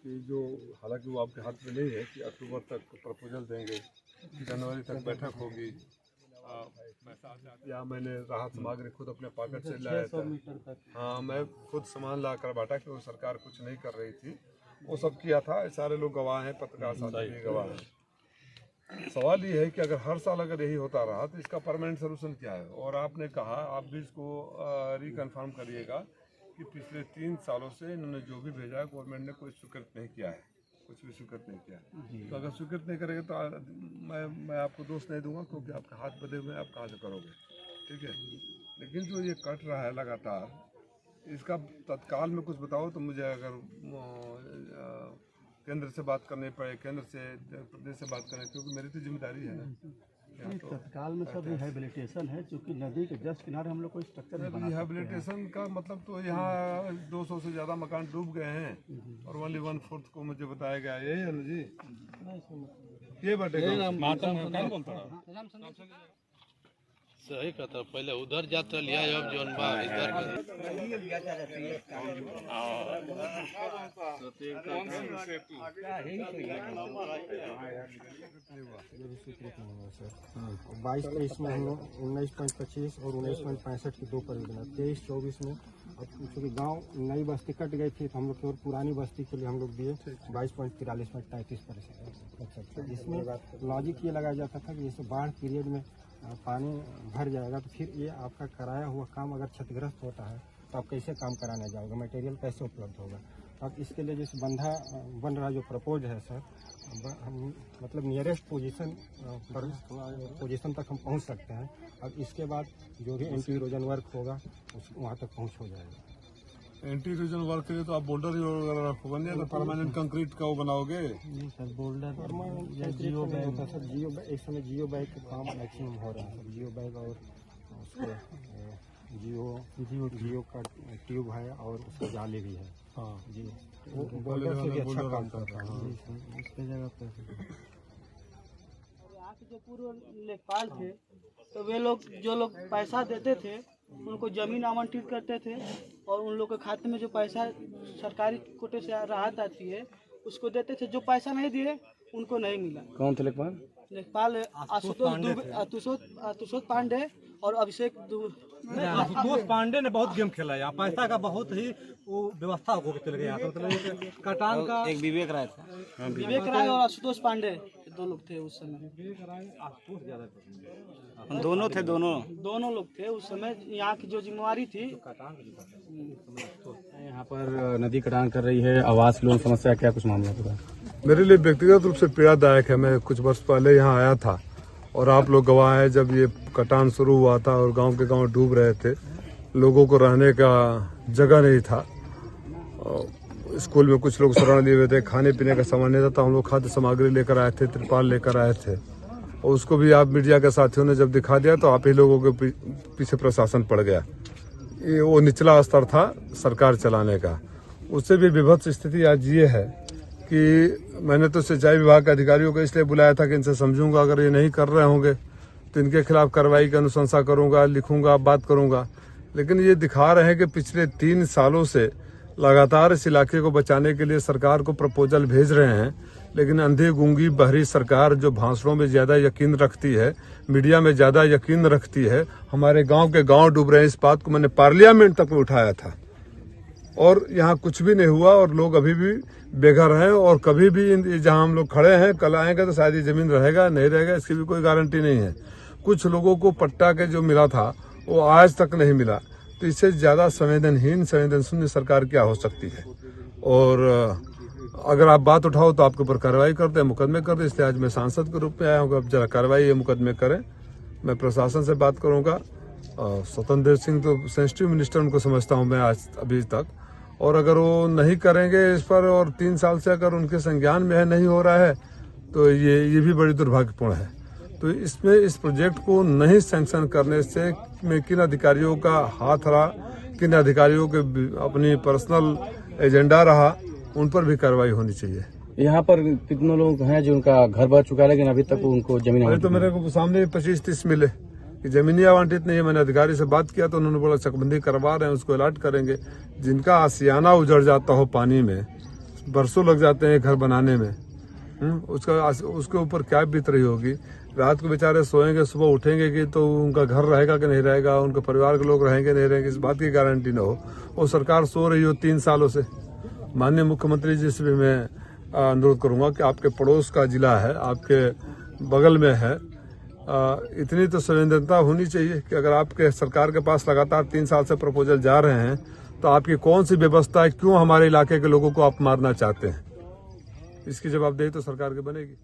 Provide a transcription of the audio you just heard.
कि जो हालांकि वो आपके हाथ में नहीं है कि अक्टूबर तक प्रपोजल देंगे, जनवरी तक बैठक होगी, या मैंने राहत सामग्री खुद अपने पॉकेट से लाया था। हाँ, मैं खुद सामान ला कर बांटा कि वो सरकार कुछ नहीं कर रही थी, वो सब किया था। सारे लोग गवाह हैं, पत्रकार साथी भी गवाह हैं। सवाल ये है कि अगर हर साल अगर यही होता रहा तो इसका परमानेंट सोल्यूशन क्या है? और आपने कहा, आप भी इसको रिकन्फर्म करिएगा कि पिछले 3 सालों से इन्होंने जो भी भेजा है गवर्नमेंट ने कोई स्वीकृत नहीं किया है, कुछ भी स्वीकृत नहीं किया। तो अगर स्वीकृत नहीं करेंगे तो मैं आपको दोष नहीं दूंगा, क्योंकि आपके हाथ बंधे हुए आप कहाँ से करोगे, ठीक है। लेकिन जो ये कट रहा है लगातार, इसका तत्काल में कुछ बताओ तो मुझे। अगर केंद्र से बात करनी पड़े, केंद्र से प्रदेश से बात करें, क्योंकि मेरी तो जिम्मेदारी है ना। तो तत्काल में सब रिहेबिलिटेशन है, क्योंकि नदी के जस्ट किनारे हम लोग कोई स्ट्रक्चर नहीं बना सकते हैं। रिहेबिलिटेशन का मतलब तो यहाँ 200 से ज़्यादा मकान डूब गए हैं और ओनली 1/4 को मुझे बताया गया। यही है ना जी, ये बटे सही कहता, पहले उधर जाता लिया, अब जोन बा इधर सर 22-23 में हम लोग 19.25 और 19.65 की 2 परियोजना, 23-24 में अब चूँकि गाँव नई बस्ती कट गई थी तो हम लोग केवल पुरानी बस्ती के लिए हम लोग दिए 22.43.33%। इसमें लॉजिक ये लगाया जाता था कि जैसे बाढ़ पीरियड में पानी भर जाएगा तो फिर ये आपका कराया हुआ काम अगर क्षतिग्रस्त होता है तो आप कैसे काम कराने जाओगे, मटेरियल कैसे उपलब्ध होगा। अब इसके लिए जैसे बंधा बन रहा जो प्रपोज है सर, हम मतलब नियरेस्ट पोजीशन तक हम पहुंच सकते हैं। अब इसके बाद जो भी एंटी इरोजन वर्क होगा वहाँ तक पहुँच हो जाएगा। एंटी इरोजन वर्क के लिए तो आप बोल्डर वगैरह रखोगे नहीं, तो परमानेंट कंक्रीट का वो बनाओगे? सर बोल्डर जियो बैग होता है सर, जियो बैग इस समय जियो बैग का काम मैक्सिमम हो रहा है सर। जियो बैग और उसके जियो का ट्यूब है और उसका जाली भी है। हाँ जी, वो बोल्डर से भी अच्छा काम करता है इसके जगह पे। यहाँ के जो पूर्व लेखपाल थे तो वे लोग जो लोग पैसा देते थे उनको जमीन आवंटित करते थे, और उन लोग के खाते में जो पैसा सरकारी कोटे से राहत आती है उसको देते थे। जो पैसा नहीं दिए उनको नहीं मिला। कौन थे लेखपाल? लेखपाल आशुतोष पांडे और अभिषेक आशुतोष पांडे ने बहुत गेम खेला है, पैसा का बहुत ही वो व्यवस्था हो चल गया। मतलब कटान का एक विवेक राय था, विवेक राय और आशुतोष पांडे 2 लोग थे उस समय। विवेक राय आशुतोष ज्यादा दोनों लोग थे उस समय। यहाँ की जो जिम्मेवारी थी, यहाँ पर नदी कटान कर रही है, आवास लोन समस्या, क्या कुछ मामला पूरा? मेरे लिए व्यक्तिगत रूप से पीड़ादायक है। मैं कुछ वर्ष पहले यहाँ आया था और आप लोग गवाह हैं, जब ये कटान शुरू हुआ था और गांव के गांव डूब रहे थे, लोगों को रहने का जगह नहीं था। स्कूल में कुछ लोग शरण लिए हुए थे, खाने पीने का सामान नहीं था, तो हम लोग खाद्य सामग्री लेकर आए थे, तिरपाल लेकर आए थे, और उसको भी आप मीडिया के साथियों ने जब दिखा दिया तो आप ही लोगों के पीछे प्रशासन पड़ गया। ये वो निचला स्तर था सरकार चलाने का। उससे भी विभत्स स्थिति आज ये है कि मैंने तो सिंचाई विभाग के अधिकारियों को इसलिए बुलाया था कि इनसे समझूंगा, अगर ये नहीं कर रहे होंगे तो इनके खिलाफ कार्रवाई की अनुशंसा करूंगा, लिखूंगा, बात करूंगा। लेकिन ये दिखा रहे हैं कि पिछले 3 सालों से लगातार इस इलाके को बचाने के लिए सरकार को प्रपोजल भेज रहे हैं, लेकिन अंधी गूंगी बहरी सरकार जो भाषणों में ज्यादा यकीन रखती है, मीडिया में ज्यादा यकीन रखती है। हमारे गांव के गांव डूब रहे हैं, इस बात को मैंने पार्लियामेंट तक में उठाया था और यहाँ कुछ भी नहीं हुआ और लोग अभी भी बेघर हैं। और कभी भी जहाँ हम लोग खड़े हैं कल आएंगे तो शायद ये जमीन रहेगा नहीं रहेगा इसकी भी कोई गारंटी नहीं है। कुछ लोगों को पट्टा के जो मिला था वो आज तक नहीं मिला, तो इससे ज्यादा संवेदन शून्य सरकार क्या हो सकती है। और अगर आप बात उठाओ तो आपके ऊपर कार्रवाई करते हैं, मुकदमे करते हैं। इसलिए आज मैं सांसद के रूप में आया हूँ, अब जरा कार्रवाई ये मुकदमे करें। मैं प्रशासन से बात करूंगा। स्वतंत्र देव सिंह तो सेंसिटिव मिनिस्टर उनको समझता हूँ मैं आज अभी तक, और अगर वो नहीं करेंगे इस पर और 3 साल से अगर उनके संज्ञान में है नहीं हो रहा है तो ये भी बड़ी दुर्भाग्यपूर्ण है। तो इसमें इस प्रोजेक्ट को नहीं सैंक्शन करने से में किन अधिकारियों का हाथ रहा, किन अधिकारियों के अपनी पर्सनल एजेंडा रहा, उन पर भी कार्रवाई होनी चाहिए। यहाँ पर कितने लोग हैं जो उनका घर बच चुका है लेकिन अभी तक उनको जमीन? अरे तो मेरे को सामने 25-30 मिले कि जमीनी आवंटित नहीं है। मैंने अधिकारी से बात किया तो उन्होंने बोला चकबंदी करवा रहे हैं, उसको अलर्ट करेंगे। जिनका आशियाना उजड़ जाता हो पानी में, बरसों लग जाते हैं घर बनाने में। उसके ऊपर क्या बीत रही होगी। रात को बेचारे सोएंगे, सुबह उठेंगे कि तो उनका घर रहेगा कि नहीं रहेगा, उनके परिवार के लोग रहेंगे नहीं रहेंगे, इस बात की गारंटी न हो। वो सरकार सो रही हो 3 सालों से। माननीय मुख्यमंत्री जी से भी मैं अनुरोध करूंगा कि आपके पड़ोस का जिला है, आपके बगल में है, इतनी तो संवेदनता होनी चाहिए कि अगर आपके सरकार के पास लगातार 3 साल से प्रपोजल जा रहे हैं तो आपकी कौन सी व्यवस्था है, क्यों हमारे इलाके के लोगों को आप मारना चाहते हैं, इसकी जवाबदेही तो सरकार की बनेगी।